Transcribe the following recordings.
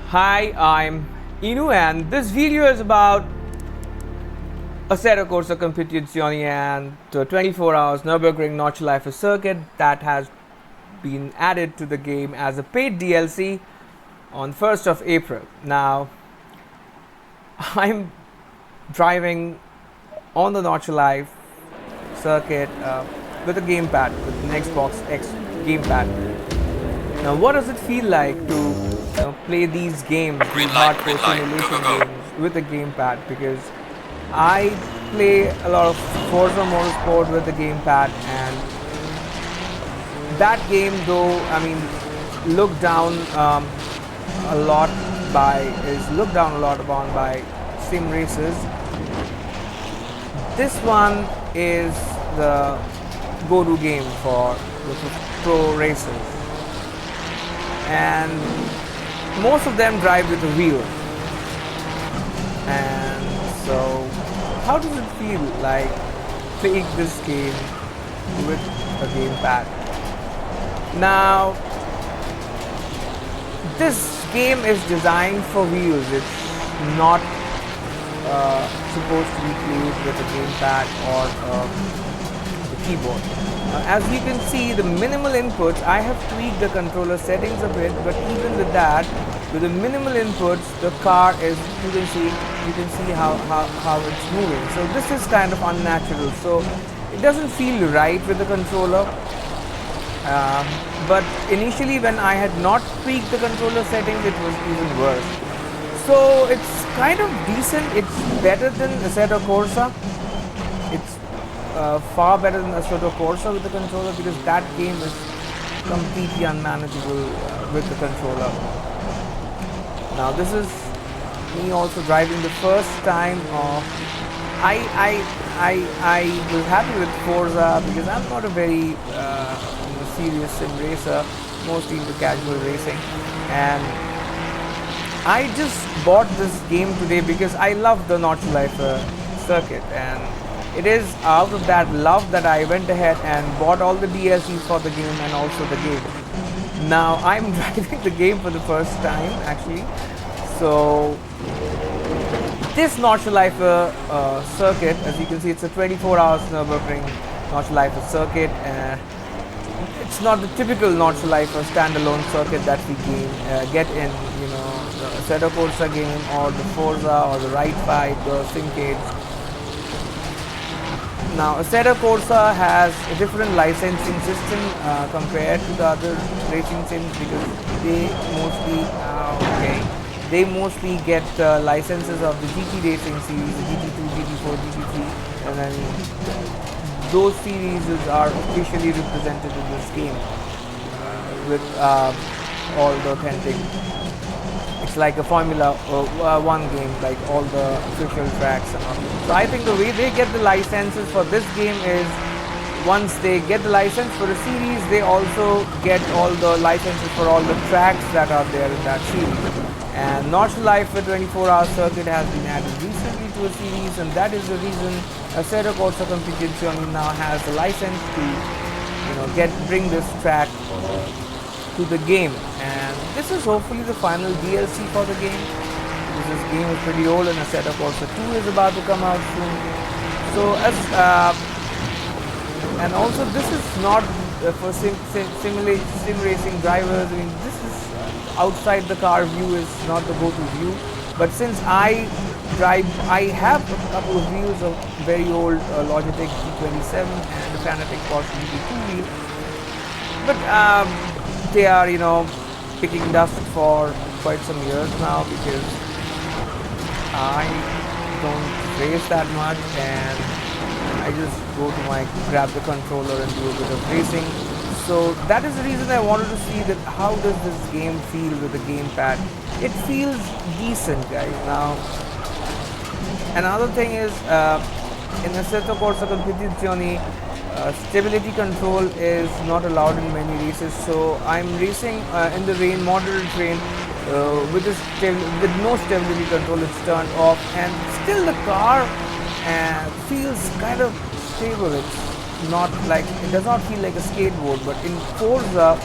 Hi, I'm Inu and this video is about Assetto Corsa Competizione and the 24 hours Nürburgring Nordschleife circuit that has been added to the game as a paid DLC on 1st of April. Now, I'm driving on the Nordschleife circuit with a gamepad, with an Xbox X gamepad. Now, what does it feel like to play these games, these hardcore simulation games with a gamepad? Because I play a lot of Forza Motorsport with the gamepad, and that game, though, I mean, looked down a lot upon by sim racers. This one is the go-to game for the pro racers, and most of them drive with a wheel. And so, how does it feel like playing this game with a gamepad? Now, this game is designed for wheels. It's not supposed to be played with a gamepad or the keyboard. As you can see, the minimal inputs, I have tweaked the controller settings a bit, but even with that, with the minimal inputs, the car is, you can see how it's moving. So this is kind of unnatural. So it doesn't feel right with the controller. But initially, when I had not tweaked the controller settings, it was even worse. So it's kind of decent. It's better than Assetto Corsa. It's far better than Assetto Corsa with the controller, because that game is completely unmanageable with the controller. Now this is me also driving the first time. I was happy with Forza because I'm not a very serious sim racer, mostly into casual racing, and I just bought this game today because I love the Nordschleife circuit, and it is out of that love that I went ahead and bought all the DLCs for the game and also the game. Now I'm driving the game for the first time actually. So this Nordschleife circuit, as you can see, it's a 24 hours Nürburgring Nordschleife circuit. It's not the typical Nordschleife standalone circuit that we get in, the Assetto Corsa game or the Forza or the Ride Fight, the Simcades. Now, Assetto Corsa has a different licensing system compared to the other racing sims, because they mostly get licenses of the GT racing series, the GT2, GT4, GT3, and then those series are officially represented in this game with all the authentic. It's like a Formula 1 game, like all the official tracks and all. So I think the way they get the licenses for this game is, once they get the license for the series, they also get all the licenses for all the tracks that are there in that series. And Nordschleife 24-hour circuit has been added recently to a series, and that is the reason Assetto Corsa Competizione now has the license to bring this track to the game. And this is hopefully the final DLC for the game, because this game is pretty old and Assetto Corsa 2 is about to come out soon. So and also this is not for sim racing drivers. I mean, this is outside the car view is not the go-to view. But since I drive, I have a couple of views of very old Logitech G27 and the Fanatec Porsche GT2 wheel. But they are, picking dust for quite some years now, because I don't race that much, and I just grab the controller and do a bit of racing. So that is the reason I wanted to see that how does this game feel with the gamepad. It feels decent, guys. Now, another thing is, in Assetto Corsa Competizione, stability control is not allowed in many races. So I'm racing in the rain, moderate rain, with no stability control. It's turned off, and still the car feels kind of stable. It's not like, it does not feel like a skateboard. But in Forza,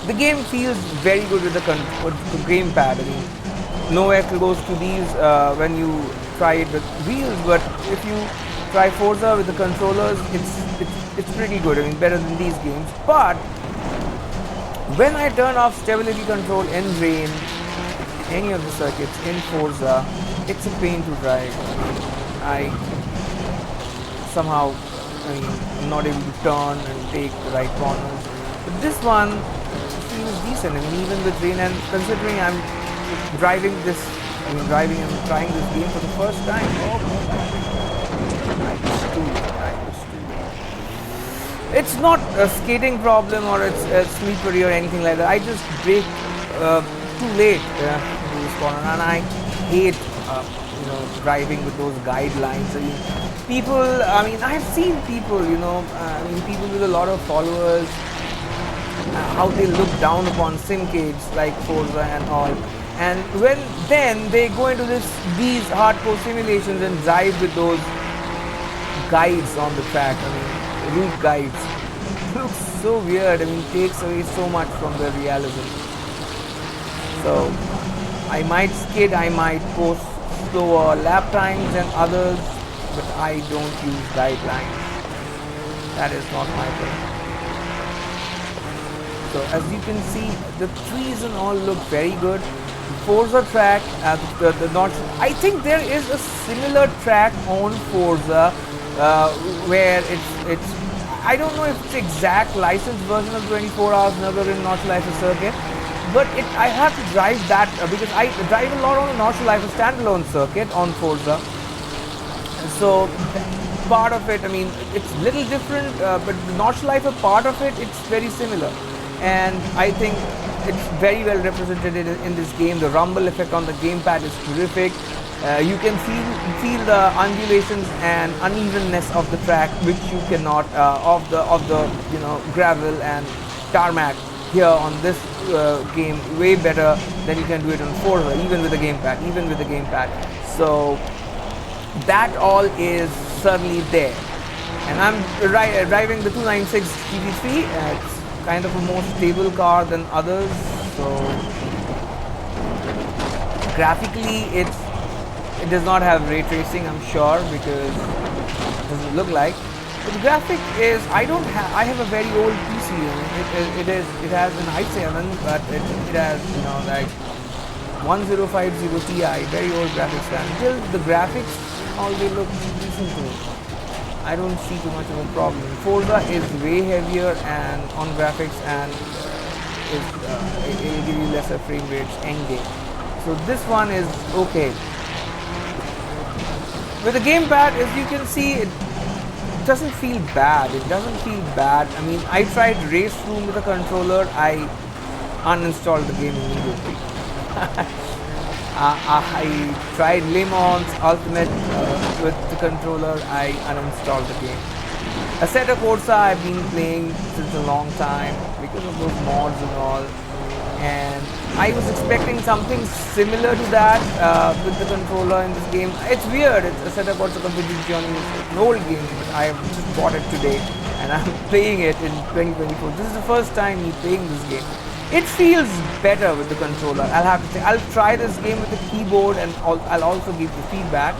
The game feels very good with the gamepad. I mean, nowhere close to these when you try it with wheels, but if you try Forza with the controllers, it's pretty good. I mean, better than these games. But when I turn off stability control in rain, any of the circuits in Forza, it's a pain to drive. I somehow, I'm not able to turn and take the right corners. But this one feels decent. I mean, even with rain, and considering I'm driving this, driving and trying this game for the first time. Oh my God. It's not a skating problem or it's slippery or anything like that. I just brake too late into this corner, and I hate driving with those guidelines. I mean, people. I mean, I've seen people. People with a lot of followers, how they look down upon simcades like Forza and all. And then they go into these hardcore simulations and drive with those guides on the track. I mean, route guides. It looks so weird. I mean, it takes away so much from the realism. So I might skid, I might post slower lap times than others, but I don't use guidelines. That is not my thing. So as you can see, the trees and all look very good. Forza track, I think there is a similar track on Forza where it's I don't know if it's exact licensed version of 24 hours Nürburgring Nordschleife circuit, but I have to drive that because I drive a lot on the Nordschleife standalone circuit on Forza. So part of it, I mean, it's a little different, but the Nordschleife part of it, it's very similar. And I think it's very well represented in this game. The rumble effect on the gamepad is terrific. You can feel the undulations and unevenness of the track, which you cannot of the gravel and tarmac here on this game way better than you can do it on Forza, even with the gamepad. So that all is certainly there. And I'm driving the 296 GT3. It's kind of a more stable car than others. So graphically, it does not have ray tracing, I'm sure, because it doesn't look like. But the graphic is, I have a very old PC. It has an i7, but it has like 1050 Ti, very old graphics card. Still, the graphics all they look decent to me. I don't see too much of a problem. Forza is way heavier and on graphics, and it will give you lesser frame rates endgame. So this one is okay. With the gamepad, as you can see, it doesn't feel bad. I mean, I tried Race Room with the controller. I uninstalled the game immediately. I tried Le Mans Ultimate with the controller. I uninstalled the game. Assetto Corsa I've been playing since a long time because of those mods and all. And I was expecting something similar to that with the controller in this game. It's weird. It's Assetto Corsa Competizione. It's an old game, but I have just bought it today and I'm playing it in 2024. This is the first time me playing this game. It feels better with the controller, I'll have to say. I'll try this game with the keyboard and I'll also give the feedback.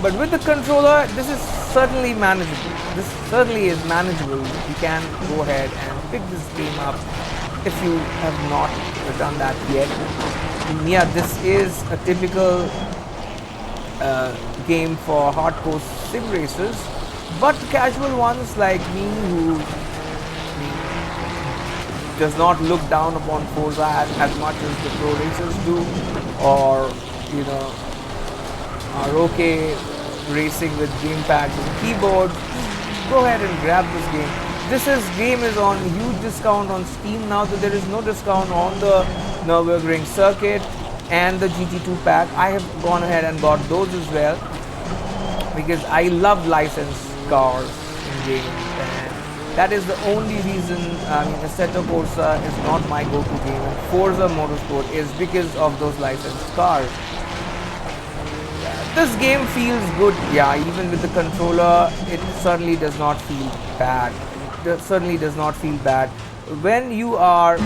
But with the controller, this is certainly manageable. This certainly is manageable. You can go ahead and pick this game up if you have not done that yet. And yeah, this is a typical game for hardcore sim racers, but casual ones like me who does not look down upon Forza as much as the pro racers do, or are okay racing with gamepads and keyboard, go ahead and grab this game. This game is on huge discount on Steam now, that there is no discount on the Nürburgring Circuit and the GT2 pack. I have gone ahead and got those as well because I love licensed cars in games, and that is the only reason. I mean, Assetto Corsa is not my go-to game, and Forza Motorsport is because of those licensed cars. This game feels good, yeah, even with the controller, it certainly does not feel bad. It certainly does not feel bad. when you are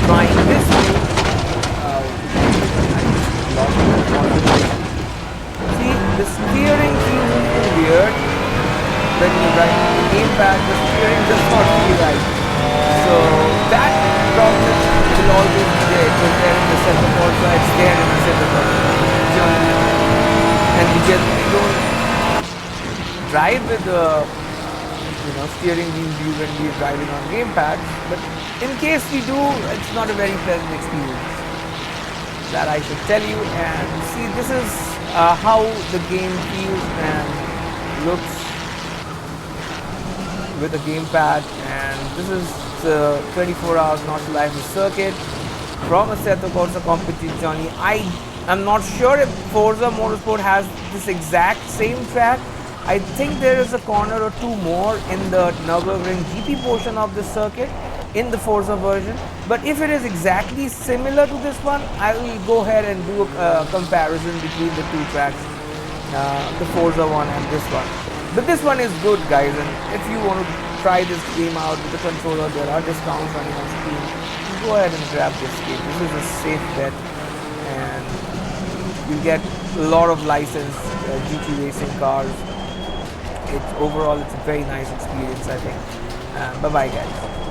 trying this view, see, the steering feels a little weird when you ride the gamepad. The steering does not feel right, so that problem will always be there. It was there in the Assetto Corsa, it's there in the Assetto Corsa Competizione, and you generally don't drive with the steering wheel when we are driving on gamepads, but in case we do, it's not a very pleasant experience, that I should tell you. And see, this is how the game feels and looks with a gamepad, and this is the 24 hours Nordschleife circuit from Assetto Corsa Competizione. I'm not sure if Forza Motorsport has this exact same track. I think there is a corner or two more in the Nurburgring GP portion of the circuit in the Forza version, but if it is exactly similar to this one, I will go ahead and do a comparison between the two tracks, the Forza one and this one. But this one is good, guys, and if you want to try this game out with the controller, there are discounts running on Steam. Go ahead and grab this game. This is a safe bet, and you get a lot of licensed GT racing cars. Overall, it's a very nice experience, I think. Bye bye, guys.